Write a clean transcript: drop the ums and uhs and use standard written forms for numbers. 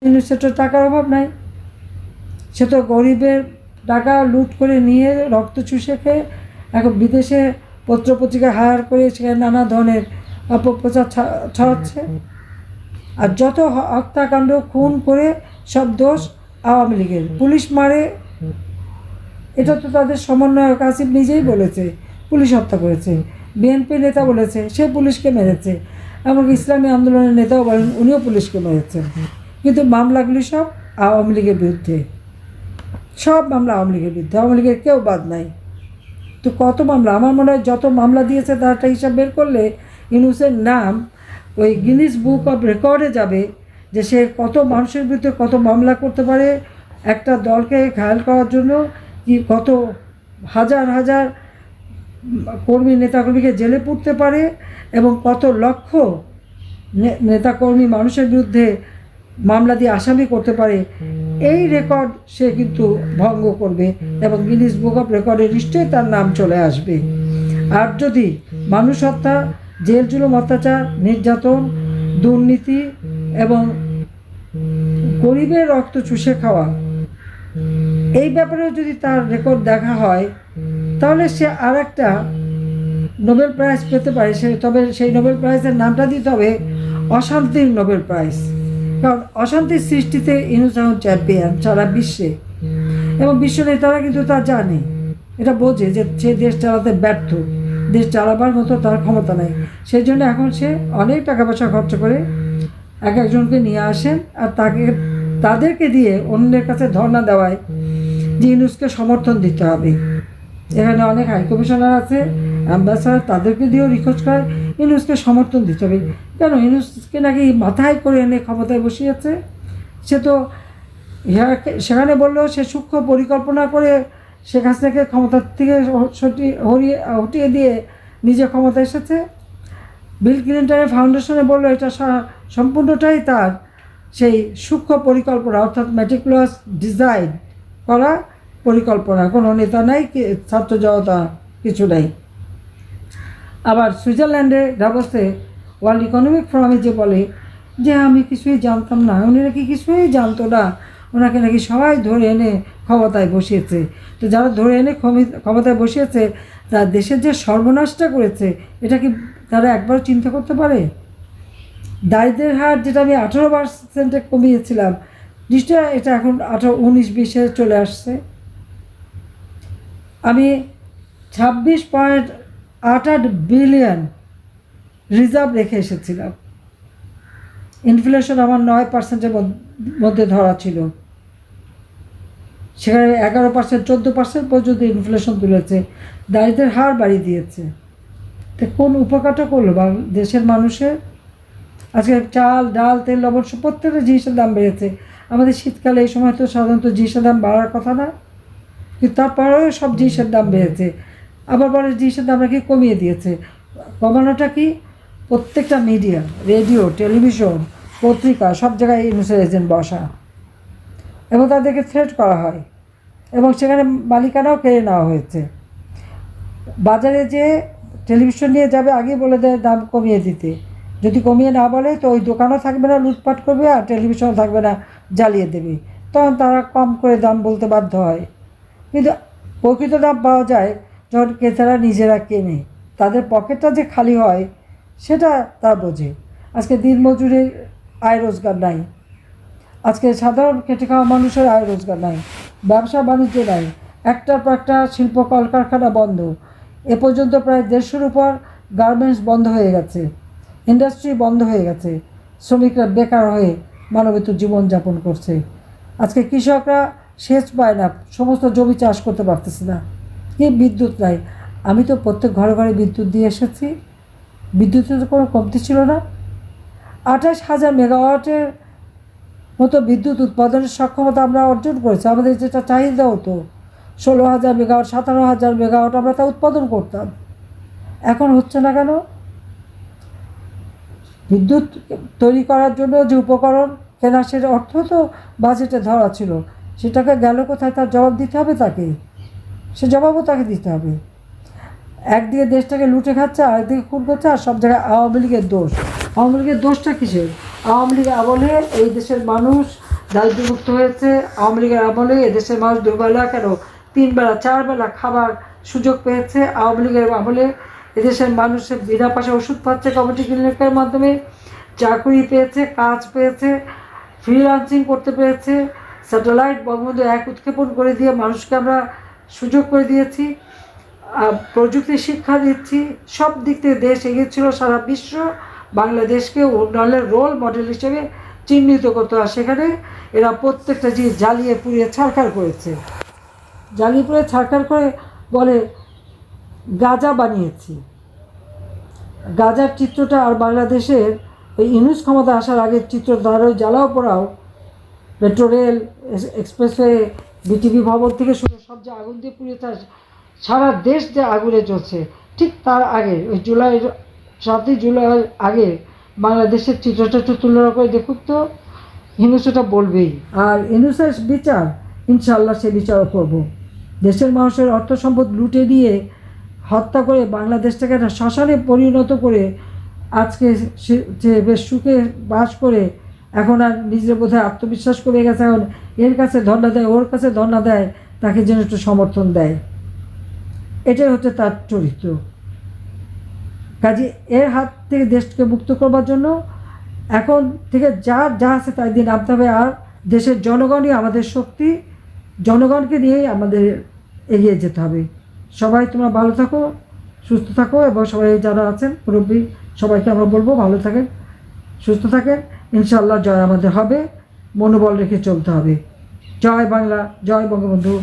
সে তো টাকার অভাব নাই, সে তো গরিবের টাকা লুট করে নিয়ে রক্ত চুষে খেয়ে এখন বিদেশে পত্রপত্রিকা হায়ার করে সেখানে নানা ধরনের অপপ্রচার ছড়াচ্ছে। আর যত হত্যাকাণ্ড খুন করে সব দোষ আওয়ামী লীগের। পুলিশ মারে, এটা তো তাদের সমন্বয়ক আসিফ নিজেই বলেছে পুলিশ হত্যা করেছে। বিএনপি নেতা বলেছে সে পুলিশকে মেরেছে, এমনকি ইসলামী আন্দোলনের নেতাও বলেন উনিও পুলিশকে মেরেছেন। কিন্তু মামলাগুলি সব আওয়ামী লীগের বিরুদ্ধে, সব মামলা আওয়ামী লীগের বিরুদ্ধে, আওয়ামী লীগের কেউ বাদ নাই। তো কত মামলা, আমার মনে হয় যত মামলা দিয়েছে তার একটা হিসাব বের করলে ইউনূসের নাম ওই গিনিস বুক অফ রেকর্ডে যাবে, যে সে কত মানুষের বিরুদ্ধে কত মামলা করতে পারে, একটা দলকে ঘায়েল করার জন্য কি কত হাজার হাজার কর্মী নেতাকর্মীকে জেলে পুরতে পারে, এবং কত লক্ষ নেতাকর্মী মানুষের বিরুদ্ধে মামলা দিয়ে আসামি করতে পারে। এই রেকর্ড সে কিন্তু ভঙ্গ করবে এবং গিনিস বুক অফ রেকর্ডে নিশ্চয়ই তার নাম চলে আসবে। আর যদি মানুষ হত্যা, জেল জুলুম, অত্যাচার, নির্যাতন, দুর্নীতি এবং গরিবের রক্ত চুষে খাওয়া, এই ব্যাপারেও যদি তার রেকর্ড দেখা হয়, তাহলে সে আর একটা নোবেল প্রাইজ পেতে পারে। তবে সেই নোবেল প্রাইজের নামটা দিতে হবে অশান্তির নোবেল প্রাইজ, কারণ অশান্তির সৃষ্টিতে ইউনূস চ্যাম্পিয়ন সারা বিশ্বে, এবং বিশ্ব নেতারা কিন্তু তা জানে, এটা বোঝে যে সে দেশ চালাতে ব্যর্থ, দেশ চালাবার মতো তার ক্ষমতা নেই। সেই জন্য এখন সে অনেক টাকা পয়সা খরচ করে একজনকে নিয়ে আসেন আর তাদেরকে দিয়ে অন্যের কাছে ধর্ণা দেওয়ায় যে ইউনূসকে সমর্থন দিতে হবে। এখানে অনেক হাই কমিশনার আছে, অ্যাম্বাসাডার, তাদেরকে দিয়েও রিকোয়েস্ট করে ইউনূসকে সমর্থন দিতে হবে। কেন? ইউনূসকে নাকি মাথায় করে এনে ক্ষমতায় বসিয়েছে। সে তো সেখানে বললেও সে সূক্ষ্ম পরিকল্পনা করে শেখ হাসিনাকে ক্ষমতার থেকে হটিয়ে দিয়ে নিজে ক্ষমতা এসেছে। বিল ক্লিন্টনের ফাউন্ডেশনে বললো এটা সম্পূর্ণটাই তার সেই সূক্ষ্ম পরিকল্পনা, অর্থাৎ ম্যাটিকুলাস ডিজাইন করা পরিকল্পনা। কোনো নেতা নাই, ছাত্র জনতা কিছু নাই। আবার সুইজারল্যান্ডে ডাভোসে ওয়ার্ল্ড ইকোনমিক ফোরামে যে বলে যে আমি কিছুই জানতাম না, উনি নাকি কিছুই জানতো না, ওনাকে নাকি সবাই ধরে এনে ক্ষমতায় বসিয়েছে। তো যারা ধরে এনে ক্ষমতায় বসিয়েছে তার দেশের যে সর্বনাশটা করেছে, এটা কি তারা একবার চিন্তা করতে পারে? দারিদ্রের হার যেটা আমি 18% কমিয়েছিলাম, নিশ্চয় এটা এখন 19-20-এ চলে আসছে। আমি 26.88 বিলিয়ন রিজার্ভ রেখে এসেছিলাম। ইনফ্লেশন আমার 9%-এর মধ্যে ধরা ছিল, সেখানে 11%, 14% পর্যন্ত ইনফ্লেশন তুলেছে, দারিদ্রের হার বাড়িয়ে দিয়েছে। তো কোন উপকারটা করলো দেশের মানুষের? আজকে চাল, ডাল, তেল, লবণ প্রত্যেকটা জিনিসের দাম বেড়েছে। আমাদের শীতকালে এই সময় তো সাধারণত জিনিসের দাম বাড়ার কথা না, কিন্তু তারপরেও সব জিনিসের দাম বেড়েছে। আবার বলে জিনিসের দাম নাকি কমিয়ে দিয়েছে। কমানোটা কি? প্রত্যেকটা মিডিয়া, রেডিও, টেলিভিশন, পত্রিকা, সব জায়গায় ইউনূসের এজেন্ট বসা, এবং তাদেরকে থ্রেট করা হয়, এবং সেখানে মালিকানাও কেড়ে নেওয়া হয়েছে। বাজারে যে টেলিভিশন নিয়ে যাবে আগে বলে দেয় দাম কমিয়ে দিতে, যদি কমিয়ে না বলে তো ওই দোকানও থাকবে না, লুটপাট করবে, আর টেলিভিশনও থাকবে না, জ্বালিয়ে দেবে। তখন তারা কম করে দাম বলতে বাধ্য হয়। কিন্তু প্রকৃত দাম পাওয়া যায় যখন ক্রেতারা নিজেরা কেনে, তাদের পকেটটা যে খালি হয় সেটা তারা বোঝে। আজকে দিনমজুরের আয় রোজগার নাই, আজকে সাধারণ খেটে খাওয়া মানুষের আয় রোজগার নাই, ব্যবসা বাণিজ্য নাই, একটার পর একটা শিল্প কলকারখানা বন্ধ। এ পর্যন্ত প্রায় 150-এর উপর গার্মেন্টস বন্ধ হয়ে গেছে, ইন্ডাস্ট্রি বন্ধ হয়ে গেছে, শ্রমিকরা বেকার হয়ে মানবেতর জীবনযাপন করছে। আজকে কৃষকরা সেচ পায় না, সমস্ত জমি চাষ করতে পারতেছে না, কি বিদ্যুৎ নাই। আমি তো প্রত্যেক ঘরে ঘরে বিদ্যুৎ দিয়ে এসেছি, বিদ্যুতের তো কোনো কমতি ছিল না। 28,000 মেগাওয়াটের মতো বিদ্যুৎ উৎপাদনের সক্ষমতা আমরা অর্জন করেছি। আমাদের যেটা চাহিদা হতো 16,000 মেগাওয়াট, 17,000 মেগাওয়াট, আমরা তা উৎপাদন করতাম। এখন হচ্ছে না কেন? বিদ্যুৎ তৈরি করার জন্য যে উপকরণ কেনা, সেটা অর্থ তো বাজেটে ধরা ছিল, সেটাকে গেল কোথায়? তার জবাব দিতে হবে তাকে, সে জবাবও তাকে দিতে হবে। একদিকে দেশটাকে লুটে খাচ্ছে, আরেকদিকে খুন করছে, আর সব জায়গায় আওয়ামী লীগের দোষ। আওয়ামী লীগের দোষটা কিসের? আওয়ামী লীগের আমলে এই দেশের মানুষ দারিদ্র্যমুক্ত হয়েছে। আওয়ামী লীগের আমলে এদেশের মানুষ দুবেলা কেন 3 বেলা 4 বেলা খাবার সুযোগ পেয়েছে। আওয়ামী লীগের আমলে এদেশের মানুষের বিনা পয়সা ওষুধ পাচ্ছে কমিউনিটি ক্লিনিকের মাধ্যমে, চাকরি পেয়েছে, কাজ পেয়েছে, ফ্রিল্যান্সিং করতে পেরেছে। স্যাটেলাইট বঙ্গবন্ধু 1 উৎক্ষেপণ করে দিয়ে মানুষকে আমরা সুযোগ করে দিয়েছি, প্রযুক্তি শিক্ষা দিচ্ছি। সব দিক থেকে দেশ এগিয়ে ছিল। সারা বিশ্ব বাংলাদেশকে উন্নয়নের রোল মডেল হিসেবে চিহ্নিত করতে হয়। সেখানে এরা প্রত্যেকটা জিনিস জ্বালিয়ে পুড়িয়ে ছারখার করেছে। জ্বালিয়ে পুড়িয়ে ছারখার করে বলে গাঁজা বানিয়েছি। গাঁজার চিত্রটা আর বাংলাদেশের ওই ইউনুস ক্ষমতা আসার আগের চিত্র দ্বারা জ্বালাও পোড়াও, মেট্রো রেল, এক্সপ্রেসওয়ে, বিটিভি ভবন থেকে শুরু সব যে আগুন দিয়ে পুড়িয়ে সারা দেশ যে আগুনে জ্বলছে, ঠিক তার আগে ওই 7ই জুলাই আগে বাংলাদেশের চিত্রটা একটু তুলনা করে দেখুক তো, ইউনুসটা বলবেই। আর ইউনুসের বিচার ইনশাআল্লাহ সে বিচারও করব। দেশের মানুষের অর্থ সম্পদ লুটে দিয়ে হত্যা করে বাংলাদেশটাকে একটা শ্মশানে পরিণত করে আজকে যে বেশ সুখে বাস করে এখন আর নিজের বোধহয় আত্মবিশ্বাস করে গেছে। এখন এর কাছে ধর্ণা দেয়, ওর কাছে ধর্ণা দেয়, তাকে যেন একটু সমর্থন দেয়। এটাই হচ্ছে তার চরিত্র। কাজে এর হাত থেকে দেশকে মুক্ত করবার জন্য এখন থেকে যা আছে তাই দিয়ে নামতে হবে। আর দেশের জনগণই আমাদের শক্তি, জনগণকে নিয়েই আমাদের এগিয়ে যেতে হবে। সবাই তোমরা ভালো থাকো, সুস্থ থাকো, এবং সবাই যারা আছেন মুরব্বী সবাইকে আমরা বলবো ভালো থাকেন, সুস্থ থাকেন। ইনশাআল্লাহ জয় আমাদের হবে, মনোবল রেখে চলতে হবে। জয় বাংলা, জয় বঙ্গবন্ধু।